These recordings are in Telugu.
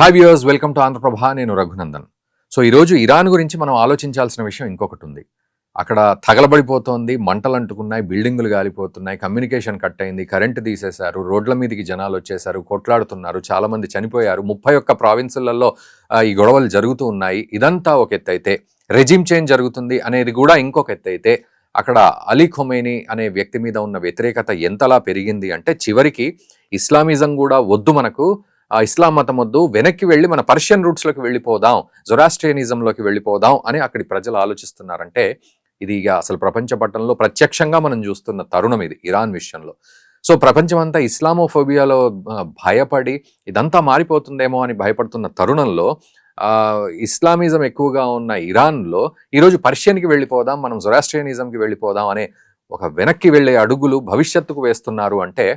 Hi viewers, welcome to Andhraprabha. నేను రఘునందన్. సో ఈరోజు ఇరాన్ గురించి మనం ఆలోచించాల్సిన విషయం ఇంకొకటి ఉంది. అక్కడ తగలబడిపోతోంది, మంటలు అంటుకున్నాయి, బిల్డింగులు గాలిపోతున్నాయి, కమ్యూనికేషన్ కట్ అయింది, కరెంటు తీసేశారు, రోడ్ల మీదకి జనాలు వచ్చేసారు, కొట్లాడుతున్నారు, చాలామంది చనిపోయారు, 31 ప్రావిన్సులలో ఈ గొడవలు జరుగుతూ ఉన్నాయి. ఇదంతా ఒక ఎత్తు అయితే, రెజిమ్ చేంజ్ జరుగుతుంది అనేది కూడా ఇంకొక ఎత్తు అయితే, అక్కడ అలీ ఖొమైనీ అనే వ్యక్తి మీద ఉన్న వ్యతిరేకత ఎంతలా పెరిగింది అంటే చివరికి ఇస్లామిజం కూడా వద్దు, మనకు ఆ ఇస్లాం మతం వద్దు, వెనక్కి వెళ్ళి మన పర్షియన్ రూట్స్లోకి వెళ్ళిపోదాం, జొరాస్ట్రియనిజంలోకి వెళ్ళిపోదాం అని అక్కడి ప్రజలు ఆలోచిస్తున్నారంటే ఇది ఇక అసలు ప్రపంచ పట్టణంలో ప్రత్యక్షంగా మనం చూస్తున్న తరుణం ఇది ఇరాన్ విషయంలో. సో ప్రపంచమంతా ఇస్లామోఫోబియాలో భయపడి ఇదంతా మారిపోతుందేమో అని భయపడుతున్న తరుణంలో ఇస్లామిజం ఎక్కువగా ఉన్న ఇరాన్లో ఈరోజు పర్షియన్కి వెళ్ళిపోదాం, మనం జొరాస్ట్రియనిజంకి వెళ్ళిపోదాం అనే ఒక వెనక్కి వెళ్ళే అడుగులు భవిష్యత్తుకు వేస్తున్నారు అంటే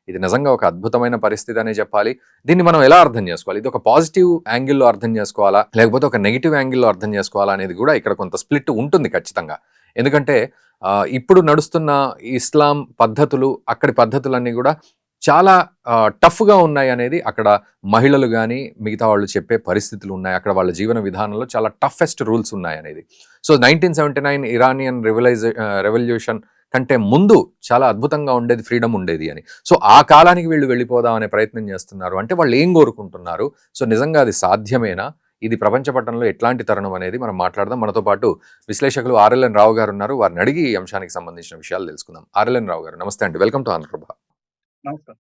ఇది నిజంగా ఒక అద్భుతమైన పరిస్థితి అనే చెప్పాలి. దీన్ని మనం ఎలా అర్థం చేసుకోవాలి? ఇది ఒక పాజిటివ్ యాంగిల్లో అర్థం చేసుకోవాలా, లేకపోతే ఒక నెగిటివ్ యాంగిల్లో అర్థం చేసుకోవాలా అనేది కూడా ఇక్కడ కొంత స్ప్లిట్ ఉంటుంది ఖచ్చితంగా. ఎందుకంటే ఇప్పుడు నడుస్తున్న ఇస్లాం పద్ధతులు, అక్కడి పద్ధతులన్నీ కూడా చాలా టఫ్గా ఉన్నాయి అనేది అక్కడ మహిళలు కానీ మిగతా వాళ్ళు చెప్పే పరిస్థితులు ఉన్నాయి. అక్కడ వాళ్ళ జీవన విధానంలో చాలా టఫెస్ట్ రూల్స్ ఉన్నాయి అనేది. సో 1979 ఇరానియన్ రెవల్యూషన్ కంటే ముందు చాలా అద్భుతంగా ఉండేది, ఫ్రీడమ్ ఉండేది అని. సో ఆ కాలానికి వీళ్ళు వెళ్ళిపోదాం అనే ప్రయత్నం చేస్తున్నారు అంటే వాళ్ళు ఏం కోరుకుంటున్నారు? సో నిజంగా అది సాధ్యమేనా? ఇది ప్రపంచ పట్టణంలో ఎట్లాంటి తరుణం అనేది మనం మాట్లాడదాం. మనతో పాటు విశ్లేషకులు ఆర్ఎల్ఎన్ రావు గారు ఉన్నారు. వారిని అడిగి ఈ అంశానికి సంబంధించిన విషయాలు తెలుసుకుందాం. ఆర్ఎల్ఎన్ రావు గారు, నమస్తే అండి, వెల్కమ్ టు ఆంధ్రప్రభ. నమస్కారం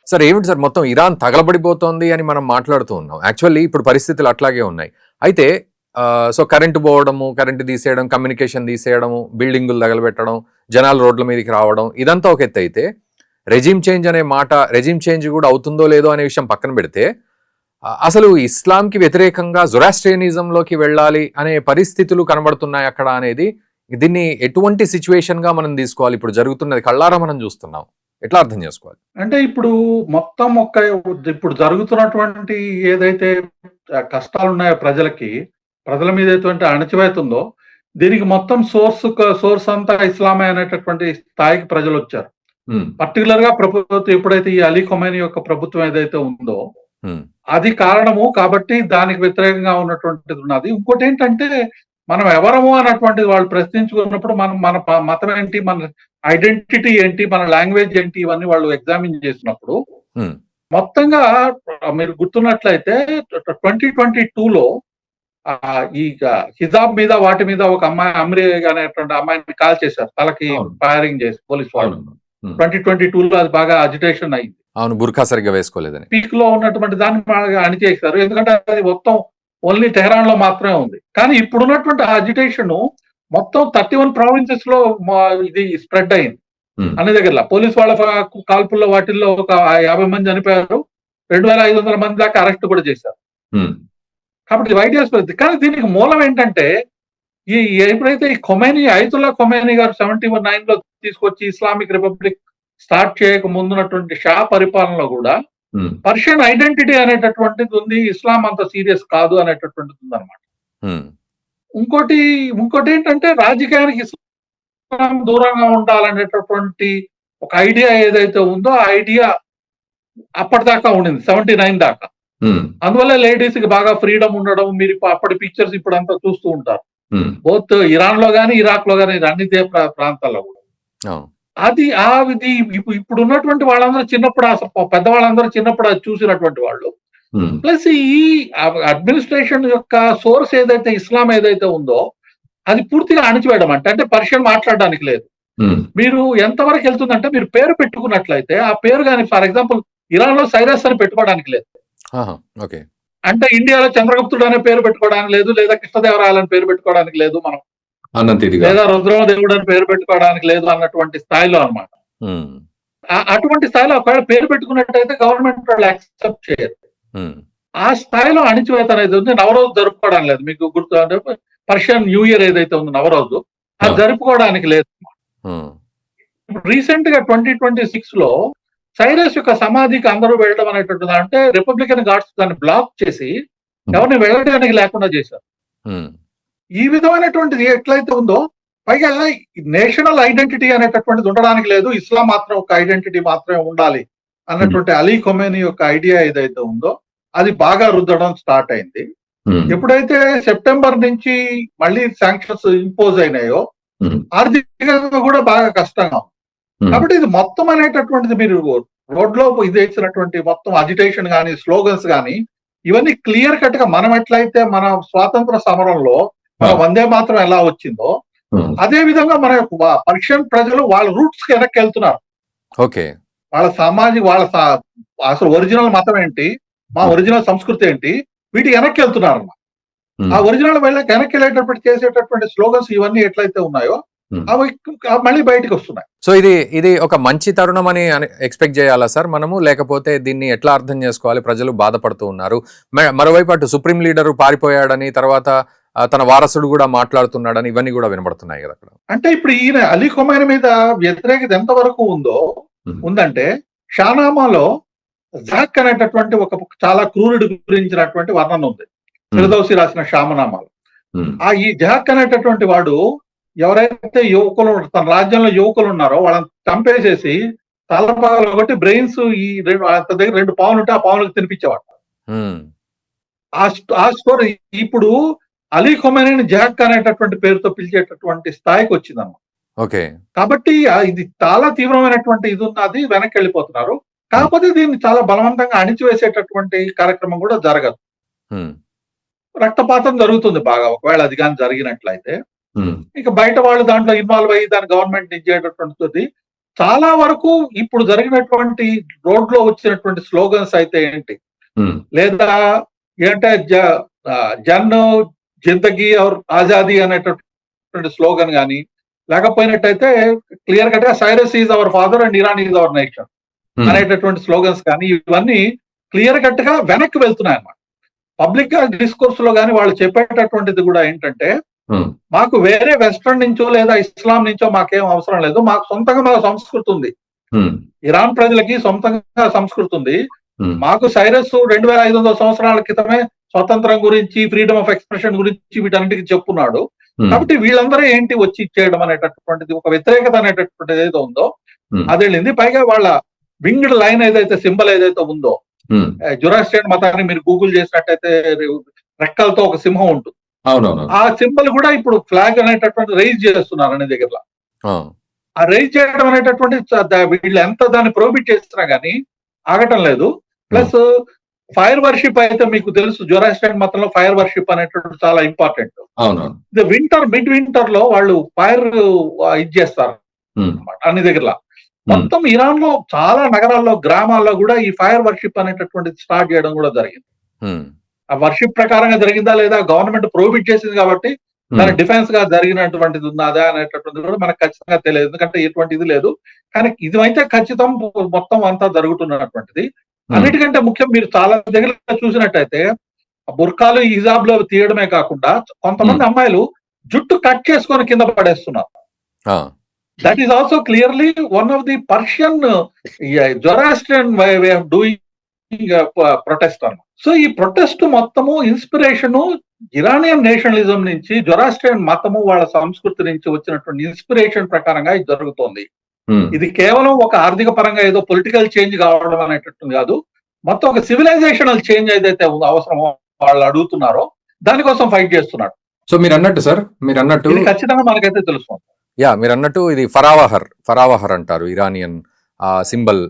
సార్. ఏమిటి సార్, మొత్తం ఇరాన్ తగలబడిపోతోంది అని మనం మాట్లాడుతూ ఉన్నాం. యాక్చువల్లీ ఇప్పుడు పరిస్థితులు అట్లాగే ఉన్నాయి. అయితే సో కరెంటు పోవడము, కరెంటు తీసేయడం, కమ్యూనికేషన్ తీసేయడము, బిల్డింగులు తగలబెట్టడం, జనాలు రోడ్ల మీదకి రావడం, ఇదంతా ఒక ఎత్తు అయితే రెజిమ్ చేంజ్ అనే మాట, రెజిమ్ చేంజ్ కూడా అవుతుందో లేదో అనే విషయం పక్కన పెడితే అసలు ఇస్లాంకి వ్యతిరేకంగా జొరాస్ట్రియనిజంలోకి వెళ్ళాలి అనే పరిస్థితులు కనబడుతున్నాయి అక్కడ అనేది, దీన్ని ఎటువంటి సిచ్యువేషన్గా మనం తీసుకోవాలి? ఇప్పుడు జరుగుతున్నది కళ్ళారా మనం చూస్తున్నాం, ఎట్లా అర్థం చేసుకోవాలి? అంటే ఇప్పుడు మొత్తం ఇప్పుడు జరుగుతున్నటువంటి ఏదైతే కష్టాలు ఉన్నాయో ప్రజల మీద ఎటువంటి అణచివేత ఉందో, దీనికి మొత్తం సోర్స్ అంతా ఇస్లామే అనేటటువంటి స్థాయికి ప్రజలు వచ్చారు. పర్టికులర్ గా ప్రభుత్వం ఎప్పుడైతే ఈ అలీ ఖొమైనీ యొక్క ప్రభుత్వం ఏదైతే ఉందో అది కారణము కాబట్టి దానికి వ్యతిరేకంగా ఉన్నటువంటిది ఉన్నది. ఇంకోటి ఏంటంటే మనం ఎవరము అన్నటువంటిది వాళ్ళు ప్రశ్నించుకున్నప్పుడు మన మతం ఏంటి, మన ఐడెంటిటీ ఏంటి, మన లాంగ్వేజ్ ఏంటి, ఇవన్నీ వాళ్ళు ఎగ్జామిన్ చేసినప్పుడు మొత్తంగా మీరు గుర్తున్నట్లయితే 2022లో ఈ హిజాబ్ మీద వాటి మీద ఒక అమ్మాయి అమ్రి అనేటువంటి అమ్మాయిని కాల్ చేశారు, తలకి ఫైరింగ్ చేసి పోలీస్ వాళ్ళు. 2022లో అది బాగా అజిటేషన్ అయింది. అవును, బుర్ఖా సరిగ్గా వేసుకోలేదని పీక్ లో ఉన్నటువంటి దాన్ని బాగా అణిచేశారు. ఎందుకంటే అది మొత్తం ఓన్లీ టెహరాన్ లో మాత్రమే ఉంది. కానీ ఇప్పుడున్నటువంటి అజిటేషన్ మొత్తం 31 ప్రావిన్సెస్ లో ఇది స్ప్రెడ్ అయింది. అన్ని దగ్గర పోలీస్ వాళ్ళ కాల్పుల్లో వాటిల్లో ఒక 50 మంది చనిపోయారు, 2500 మంది దాకా అరెస్ట్ కూడా చేశారు. కాబట్టి వైట్ హౌస్ పరిస్థితి. కానీ దీనికి మూలం ఏంటంటే ఎప్పుడైతే ఈ ఖొమైనీ, అయతుల్లా ఖొమైనీ గారు 79లో తీసుకొచ్చి ఇస్లామిక్ రిపబ్లిక్ స్టార్ట్ చేయక ముందున్నటువంటి షా పరిపాలనలో కూడా పర్షియన్ ఐడెంటిటీ అనేటటువంటిది ఉంది, ఇస్లాం అంత సీరియస్ కాదు అనేటటువంటిది ఉందన్నమాట. ఇంకోటి ఏంటంటే రాజకీయానికి ఇస్లాం దూరంగా ఉండాలనేటటువంటి ఒక ఐడియా ఏదైతే ఉందో ఆ ఐడియా అప్పటిదాకా ఉండింది, 79 దాకా. అందువల్ల లేడీస్ కి బాగా ఫ్రీడమ్ ఉండడం, మీరు అప్పటి పిక్చర్స్ ఇప్పుడు అంతా చూస్తూ ఉంటారు, బోత్ ఇరాన్ లో గానీ ఇరాక్ లో గానీ అన్ని ప్రాంతాల్లో కూడా. అది ఇప్పుడు ఉన్నటువంటి వాళ్ళందరూ చిన్నప్పుడు, పెద్దవాళ్ళందరూ చిన్నప్పుడు అది చూసినటువంటి వాళ్ళు. ప్లస్ ఈ అడ్మినిస్ట్రేషన్ యొక్క సోర్స్ ఏదైతే ఇస్లాం ఏదైతే ఉందో అది పూర్తిగా అణిచివేయడం. అంటే పర్షియన్ మాట్లాడడానికి లేదు. మీరు ఎంతవరకు వెళ్తుందంటే, మీరు పేరు పెట్టుకున్నట్లయితే ఆ పేరు కానీ, ఫర్ ఎగ్జాంపుల్ ఇరాన్ లో సైరస్ అని పెట్టుకోవడానికి లేదు. అంటే ఇండియాలో చంద్రగుప్తుడు అనే పేరు పెట్టుకోవడానికి లేదు, లేదా కృష్ణదేవరాయలు అని పేరు పెట్టుకోవడానికి లేదు, మనం లేదా రుద్రమదేవుడు అని పేరు పెట్టుకోవడానికి లేదు అన్నటువంటి స్థాయిలో అన్నమాట. అటువంటి స్థాయిలో ఒకవేళ పేరు పెట్టుకున్నట్టయితే గవర్నమెంట్ వాళ్ళు యాక్సెప్ట్ చేయరు. ఆ స్థాయిలో అణిచివేత అనేది ఉంది. నవరోజు జరుపుకోవడానికి లేదు. మీకు గుర్తు అంటే పర్షియన్ న్యూ ఇయర్ ఏదైతే ఉందో నవరోజు, అది జరుపుకోవడానికి లేదు. రీసెంట్ గా 2026లో సైరస్ యొక్క సమాధికి అందరూ వెళ్ళడం అనేటటువంటి అంటే రిపబ్లికన్ గార్డ్స్ దాన్ని బ్లాక్ చేసి ఎవరిని వెళ్ళడానికి లేకుండా చేశారు. ఈ విధమైనటువంటిది ఎట్లయితే ఉందో పైగా నేషనల్ ఐడెంటిటీ అనేటటువంటిది ఉండడానికి లేదు, ఇస్లాం మాత్రం ఒక ఐడెంటిటీ మాత్రమే ఉండాలి అన్నటువంటి అలీ ఖొమేనీ యొక్క ఐడియా ఏదైతే ఉందో అది బాగా రుద్దడం స్టార్ట్ అయింది. ఎప్పుడైతే సెప్టెంబర్ నుంచి మళ్ళీ శాంక్షన్స్ ఇంపోజ్ అయినాయో ఆర్థికంగా కూడా బాగా కష్టంగా ఉంది. కాబట్టి ఇది మొత్తం అనేటటువంటిది మీరు రోడ్లో ఇది ఇచ్చినటువంటి మొత్తం అజిటేషన్ కానీ స్లోగన్స్ కానీ ఇవన్నీ క్లియర్ కట్ గా మనం ఎట్లయితే మన స్వాతంత్ర సమరంలో మన వందే మాత్రం ఎలా వచ్చిందో అదే విధంగా మన పర్షియన్ ప్రజలు వాళ్ళ రూట్స్ కి వెనక్కి వెళ్తున్నారు. ఓకే, వాళ్ళ అసలు ఒరిజినల్ మతం ఏంటి, మా ఒరిజినల్ సంస్కృతి ఏంటి, వీటి వెనక్కి వెళ్తున్నారు. ఆ ఒరిజినల్ వెనక్కి వెళ్ళేటప్పుడు చేసేటటువంటి స్లోగన్స్ ఇవన్నీ ఎట్లయితే ఉన్నాయో అవి మళ్ళీ బయటకు వస్తున్నాయి. సో ఇది ఒక మంచి తరుణం అని ఎక్స్పెక్ట్ చేయాలా సార్ మనము, లేకపోతే దీన్ని ఎట్లా అర్థం చేసుకోవాలి? ప్రజలు బాధపడుతూ ఉన్నారు, మరోవైపు అటు సుప్రీం లీడరు పారిపోయాడని, తర్వాత తన వారసుడు కూడా మాట్లాడుతున్నాడని ఇవన్నీ కూడా వినబడుతున్నాయి కదా అక్కడ. అంటే ఇప్పుడు ఈయన అలీ ఖొమైనీ మీద వ్యతిరేకత ఎంత వరకు ఉందంటే షానామాలో జాక్ అనేటటువంటి ఒక చాలా క్రూరుడి గురించినటువంటి వర్ణన ఉంది ఫిర్దౌసి రాసిన షామనామాలో. ఈ జాక్ అనేటటువంటి వాడు ఎవరైతే యువకులు తన రాజ్యంలో యువకులు ఉన్నారో వాళ్ళని చంపేసేసి తలపాగలు ఒకటి బ్రెయిన్స్ దగ్గర 2 పావులు ఉంటే ఆ పావులకు తినిపించేవాడు. ఆ స్టోరీ ఇప్పుడు అలీ ఖొమైనీని జాక్ అనేటటువంటి పేరుతో పిలిచేటటువంటి స్థాయికి వచ్చిందన్నమాట. ఓకే, కాబట్టి ఇది చాలా తీవ్రమైనటువంటి ఇది ఉన్నది, వెనక్కి వెళ్ళిపోతున్నారు. కాకపోతే దీన్ని చాలా బలవంతంగా అణిచివేసేటటువంటి కార్యక్రమం కూడా జరగదు. రక్తపాతం జరుగుతుంది బాగా, ఒకవేళ అది కానీ జరిగినట్లయితే. ఇక బయట వాళ్ళు దాంట్లో ఇన్వాల్వ్ అయ్యి దాని గవర్నమెంట్ ఇచ్చేటటువంటిది చాలా వరకు ఇప్పుడు జరిగినటువంటి రోడ్లో వచ్చినటువంటి స్లోగన్స్ అయితే ఏంటి, లేదా ఏంటంటే జన్ జిందగీ ఔర్ ఆజాదీ అనేటటువంటి స్లోగన్ కానీ, లేకపోయినట్టయితే క్లియర్ కట్ గా Cyrus is our father and Iran is our nation అనేటటువంటి స్లోగన్స్ కానీ ఇవన్నీ క్లియర్ కట్ గా వెనక్కి వెళ్తున్నాయి అన్నమాట. పబ్లిక్ గా డిస్కోర్స్ లో కానీ వాళ్ళు చెప్పేటటువంటిది కూడా ఏంటంటే మాకు వేరే వెస్ట్రన్ నుంచో లేదా ఇస్లాం నుంచో మాకేం అవసరం లేదు, మాకు సొంతంగా మా సంస్కృతి ఉంది. ఇరాన్ ప్రజలకి సొంతంగా సంస్కృతి ఉంది. మాకు సైరస్ 2500 సంవత్సరాల క్రితమే స్వతంత్రం గురించి, ఫ్రీడమ్ ఆఫ్ ఎక్స్ప్రెషన్ గురించి వీటన్నిటికీ చెప్పున్నాడు. కాబట్టి వీళ్ళందరూ ఏంటి వచ్చి ఇచ్చేయడం అనేటటువంటిది ఒక వ్యతిరేకత అనేటటువంటిది ఏదైతే ఉందో అది వెళ్ళింది. పైగా వాళ్ళ వింగ్డ్ లైన్ ఏదైతే సింబల్ ఏదైతే ఉందో, జొరాస్ట్రియన్ మతాన్ని మీరు గూగుల్ చేసినట్టయితే రెక్కలతో ఒక సింహం ఉంటుంది. ఆ సింబల్ కూడా ఇప్పుడు ఫ్లాగ్ అనేటటువంటి రైజ్ చేస్తున్నారు అనే దగ్గర. ఆ రైజ్ చేయడం అనేటటువంటి వీళ్ళు ఎంత దాన్ని ప్రోహిబిట్ చేస్తున్నా గానీ ఆగటం లేదు. ప్లస్ ఫైర్ వర్షిప్ అయితే మీకు తెలుసు, జొరాస్ట్రియన్ మతంలో ఫైర్ వర్షిప్ అనేటటువంటి చాలా ఇంపార్టెంట్. మిడ్ వింటర్ లో వాళ్ళు ఫైర్ ఇది చేస్తారు అన్ని దగ్గర. మొత్తం ఇరాన్ లో చాలా నగరాల్లో, గ్రామాల్లో కూడా ఈ ఫైర్ వర్షిప్ అనేటటువంటిది స్టార్ట్ చేయడం కూడా జరిగింది. ఆ వర్షిప్ ప్రకారంగా జరిగిందా లేదా, గవర్నమెంట్ ప్రోహిబిట్ చేసింది కాబట్టి దాని డిఫెన్స్ గా జరిగినటువంటిది ఉన్నదా అనేటటువంటిది కూడా మనకు ఖచ్చితంగా తెలియదు, ఎందుకంటే ఎటువంటి ఇది లేదు. కానీ ఇది అయితే ఖచ్చితం మొత్తం అంతా జరుగుతున్నటువంటిది. అన్నిటికంటే ముఖ్యం మీరు చాలా దగ్గర చూసినట్టయితే బుర్కాలు హిజాబ్ లో తీయడమే కాకుండా కొంతమంది అమ్మాయిలు జుట్టు కట్ చేసుకొని కింద పడేస్తున్నారు. That is also clearly one of the Persian Zoroastrian way of doing protest అన్నమాట. సో ఈ ప్రొటెస్ట్ మొత్తము ఇన్స్పిరేషన్ ఇరానియన్ నేషనలిజం నుంచి, జొరాస్ట్రియన్ మతము వాళ్ళ సంస్కృతి నుంచి వచ్చినటువంటి ఇన్స్పిరేషన్ ప్రకారంగా ఇది జరుగుతోంది. ఇది కేవలం ఒక ఆర్థిక పరంగా ఏదో పొలిటికల్ చేంజ్ కావడం అనేటట్టు కాదు, మొత్తం ఒక సివిలైజేషనల్ చేంజ్ ఏదైతే అవసరమో వాళ్ళు అడుగుతున్నారో దానికోసం ఫైట్ చేస్తున్నాడు. సో మీరు అన్నట్టు సార్, మీరు అన్నట్టు ఖచ్చితంగా మనకైతే తెలుసు. మీరు అన్నట్టు ఇది ఫరావహర్ అంటారు ఇరానియన్ సింబల్,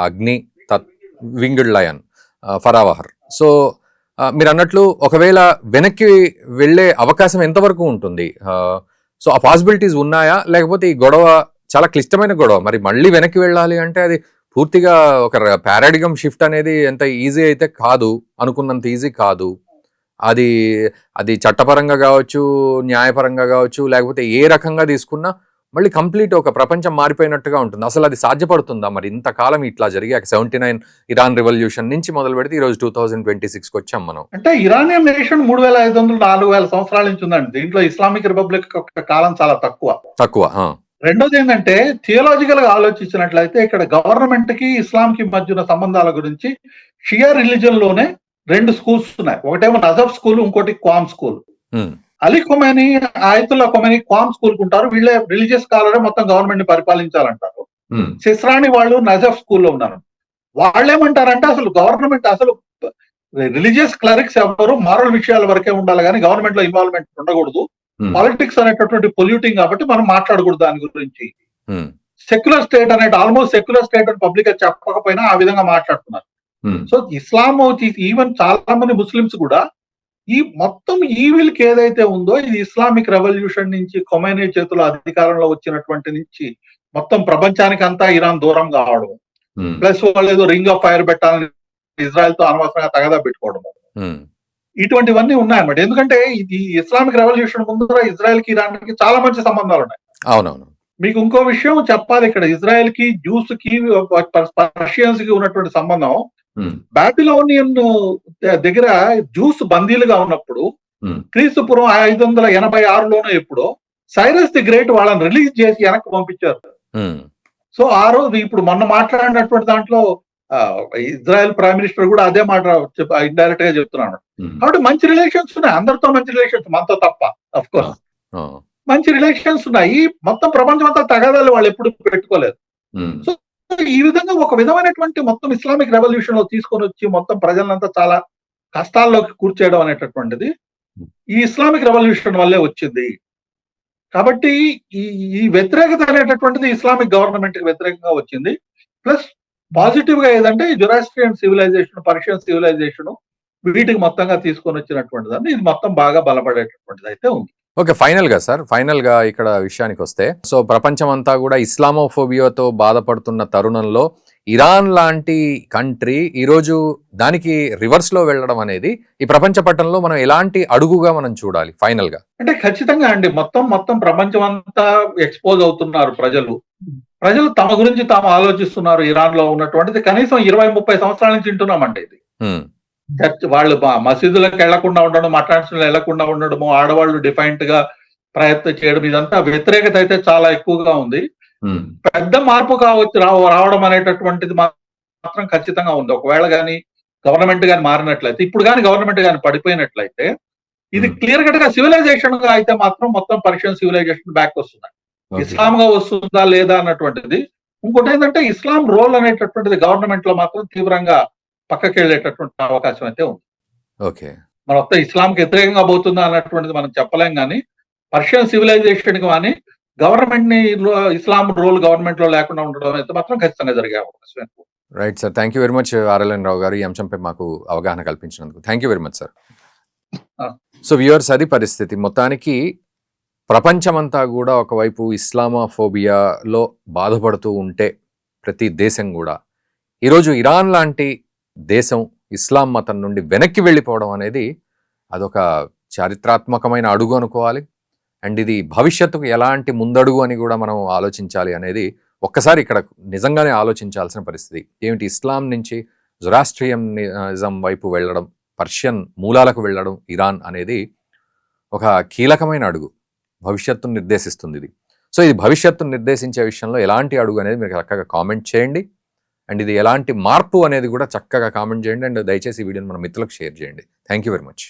అగ్ని వింగ్డ్ లయన్ ఫరావహర్. సో మీరు అన్నట్లు ఒకవేళ వెనక్కి వెళ్ళే అవకాశం ఎంతవరకు ఉంటుంది? సో ఆ పాసిబిలిటీస్ ఉన్నాయా, లేకపోతే ఈ గొడవ చాలా క్లిష్టమైన గొడవ, మరి మళ్ళీ వెనక్కి వెళ్ళాలి అంటే అది పూర్తిగా ఒక పారాడిగమ్ షిఫ్ట్ అనేది ఎంత ఈజీ అయితే కాదు, అనుకున్నంత ఈజీ కాదు. అది చట్టపరంగా కావచ్చు, న్యాయపరంగా కావచ్చు, లేకపోతే ఏ రకంగా తీసుకున్నా మళ్ళీ కంప్లీట్ ఒక ప్రపంచం మారిపోయినట్టుగా ఉంటుంది. అసలు అది సాధ్యపడుతుందా? మరి ఇంతకాలం ఇట్లా జరిగాక 79 ఇరాన్ రెవల్యూషన్ నుంచి మొదలు పెడితే ఈ రోజు 2026కి వచ్చాం మనం. అంటే ఇరానియన్ నేషన్ 3500-4000 సంవత్సరాల నుంచి ఉందండి. దీంట్లో ఇస్లామిక్ రిపబ్లిక్ కాలం చాలా తక్కువ. రెండోది ఏంటంటే థియోలాజికల్ గా ఆలోచించినట్లయితే ఇక్కడ గవర్నమెంట్ కి ఇస్లాం కి మధ్య సంబంధాల గురించి షియా రిలీజన్ లోనే 2 స్కూల్స్ ఉన్నాయి. ఒకటేమో నజఫ్ స్కూల్, ఇంకోటి Qom school. Ali Khomeini, Ayatollah Khomeini Qom school కుంటారు. వీళ్ళే రిలీజియస్ స్కాలరే మొత్తం గవర్నమెంట్ ని పరిపాలించాలంటారు. సిస్రాని వాళ్ళు నజఫ్ స్కూల్లో ఉన్నారు. వాళ్ళేమంటారంటే అసలు గవర్నమెంట్ అసలు రిలీజియస్ క్లరిక్స్ ఎవరు మారల్ విషయాల వరకే ఉండాలి కానీ గవర్నమెంట్ లో ఇన్వాల్వ్మెంట్ ఉండకూడదు. పాలిటిక్స్ అనేటటువంటి పొల్యూటింగ్ కాబట్టి మనం మాట్లాడకూడదు దాని గురించి. సెక్యులర్ స్టేట్ అనేది ఆల్మోస్ట్ సెక్యులర్ స్టేట్ అని పబ్లిక్ గా చెప్పకపోయినా ఆ విధంగా మాట్లాడుతున్నారు. సో ఇస్లాం ఈవెన్ చాలా మంది ముస్లిమ్స్ కూడా ఈ మొత్తం ఈవిల్ కి ఏదైతే ఉందో ఇది ఇస్లామిక్ రెవల్యూషన్ నుంచి ఖొమైనీ చేతుల అధికారంలో వచ్చినటువంటి నుంచి మొత్తం ప్రపంచానికి అంతా ఇరాన్ దూరం కావడం, ప్లస్ వాళ్ళు ఏదో రింగ్ ఆఫ్ ఫైర్ పెట్టాలని ఇజ్రాయెల్ తో అనవసరంగా తగదా పెట్టుకోవడం, ఇటువంటివన్నీ ఉన్నాయన్నమాట. ఎందుకంటే ఇది ఇస్లామిక్ రెవల్యూషన్ ముందర ఇజ్రాయెల్ కి ఇరాన్ కి చాలా మంచి సంబంధాలు ఉన్నాయి. అవునవును. మీకు ఇంకో విషయం చెప్పాలి, ఇక్కడ ఇజ్రాయెల్ కి జ్యూస్ కి పర్షియన్స్ కి ఉన్నటువంటి సంబంధం. బాబిలోనియన్ దగ్గర జ్యూస్ బందీలుగా ఉన్నప్పుడు క్రీస్తుపురం 586లోనో ఎప్పుడో సైరస్ ది గ్రేట్ వాళ్ళని రిలీజ్ చేసి వెనక్కి పంపించారు. సో ఆ రోజు ఇప్పుడు మొన్న మాట్లాడినటువంటి దాంట్లో ఇజ్రాయెల్ ప్రైమ్ మినిస్టర్ కూడా అదే మాట ఇండైరెక్ట్ గా చెప్తున్నాను. కాబట్టి మంచి రిలేషన్స్ ఉన్నాయి, అందరితో మంచి రిలేషన్స్, మనతో తప్ప అఫ్ కోర్స్ మంచి రిలేషన్స్ ఉన్నాయి. మొత్తం ప్రపంచం అంతా తగాదాలు వాళ్ళు ఎప్పుడు పెట్టుకోలేదు. సో ఈ విధంగా ఒక విధమైనటువంటి మొత్తం ఇస్లామిక్ రెవల్యూషన్ లో తీసుకొని వచ్చి మొత్తం ప్రజలంతా చాలా కష్టాల్లోకి కూర్చేయడం అనేటటువంటిది ఈ ఇస్లామిక్ రెవల్యూషన్ వల్లే వచ్చింది. కాబట్టి ఈ వ్యతిరేకత అనేటటువంటిది ఇస్లామిక్ గవర్నమెంట్ కి వ్యతిరేకంగా వచ్చింది. ప్లస్ పాజిటివ్ గా ఏదంటే జొరాస్ట్రియన్ సివిలైజేషన్, పర్షియన్ సివిలైజేషన్ వీటికి మొత్తంగా తీసుకొని వచ్చినటువంటిది అని ఇది మొత్తం బాగా బలపడేటటువంటిది అయితే ఉంది. ఓకే, ఫైనల్ గా సార్, ఫైనల్ గా ఇక్కడ విషయానికి వస్తే, సో ప్రపంచం అంతా కూడా ఇస్లామోఫోబియాతో బాధపడుతున్న తరుణంలో ఇరాన్ లాంటి కంట్రీ ఈరోజు దానికి రివర్స్ లో వెళ్ళడం అనేది ఈ ప్రపంచ పట్టణంలో మనం ఎలాంటి అడుగుగా మనం చూడాలి ఫైనల్ గా? అంటే ఖచ్చితంగా అండి, మొత్తం ప్రపంచం అంతా ఎక్స్పోజ్ అవుతున్నారు ప్రజలు తమ గురించి తాము ఆలోచిస్తున్నారు. ఇరాన్ లో ఉన్నటువంటిది కనీసం 20-30 సంవత్సరాల నుంచి వింటున్నామండి ఇది. వాళ్ళు మసీదులకు వెళ్లకుండా ఉండడం, మఠాన్స్లో వెళ్లకుండా ఉండడము, ఆడవాళ్ళు డిఫైంట్ గా ప్రయత్నం చేయడం, ఇదంతా వ్యతిరేకత అయితే చాలా ఎక్కువగా ఉంది. పెద్ద మార్పు కావచ్చు రావడం అనేటటువంటిది మాత్రం ఖచ్చితంగా ఉంది. ఒకవేళ కానీ గవర్నమెంట్ గాని మారినట్లయితే, ఇప్పుడు కానీ గవర్నమెంట్ గాని పడిపోయినట్లయితే ఇది క్లియర్ కట్ గా సివిలైజేషన్ గా అయితే మాత్రం మొత్తం పర్షియన్ సివిలైజేషన్ బ్యాక్ వస్తుంది. ఇస్లాం గా వస్తుందా లేదా అన్నటువంటిది. ఇంకోటి ఏంటంటే ఇస్లాం రోల్ అనేటటువంటిది గవర్నమెంట్ లో మాత్రం తీవ్రంగా పక్కకి వెళ్ళేటటువంటి అవకాశం అయితే ఉంది. ఓకే, మన మొత్తం ఇస్లాంకి వ్యతిరేకంగా పోతుందా అన్నటువంటిది మనం చెప్పలేం కానీ పర్షియన్ సివిలైజేషన్ కానీ గవర్నమెంట్ ని ఇస్లాం రోల్ గవర్నమెంట్ లో లేకుండా ఉండడం అయితే మాత్రం ఖచ్చితంగా జరిగే అవకాశం. Right sir, thank you very much RLN Rao garu, ఈ అంశంపై మాకు అవగాహన కల్పించినందుకు thank you very much sir. So viewers, అది పరిస్థితి. మొత్తానికి ప్రపంచమంతా కూడా ఒకవైపు ఇస్లామోఫోబియాలో బాధపడుతూ ఉంటే ప్రతి దేశం కూడా ఈరోజు ఇరాన్ లాంటి దేశం ఇస్లాం మతం నుండి వెనక్కి వెళ్ళిపోవడం అనేది అదొక చారిత్రాత్మకమైన అడుగు అనుకోవాలి. అండ్ ఇది భవిష్యత్తుకు ఎలాంటి ముందడుగు అని కూడా మనం ఆలోచించాలి అనేది ఒక్కసారి ఇక్కడ నిజంగానే ఆలోచించాల్సిన పరిస్థితి. ఏమిటి, ఇస్లాం నుంచి జొరాస్ట్రియనిజం వైపు వెళ్ళడం, పర్షియన్ మూలాలకు వెళ్ళడం ఇరాన్ అనేది ఒక కీలకమైన అడుగు, భవిష్యత్తును నిర్దేశిస్తుంది ఇది. సో ఇది భవిష్యత్తును నిర్దేశించే విషయంలో ఎలాంటి అడుగు అనేది మీరు చక్కగా కామెంట్ చేయండి. అండ్ ఇది ఎలాంటి మార్పు అనేది కూడా చక్కగా కామెంట్ చేయండి. అండ్ దయచేసి ఈ వీడియోని మన మిత్రులకు షేర్ చేయండి. Thank you very much.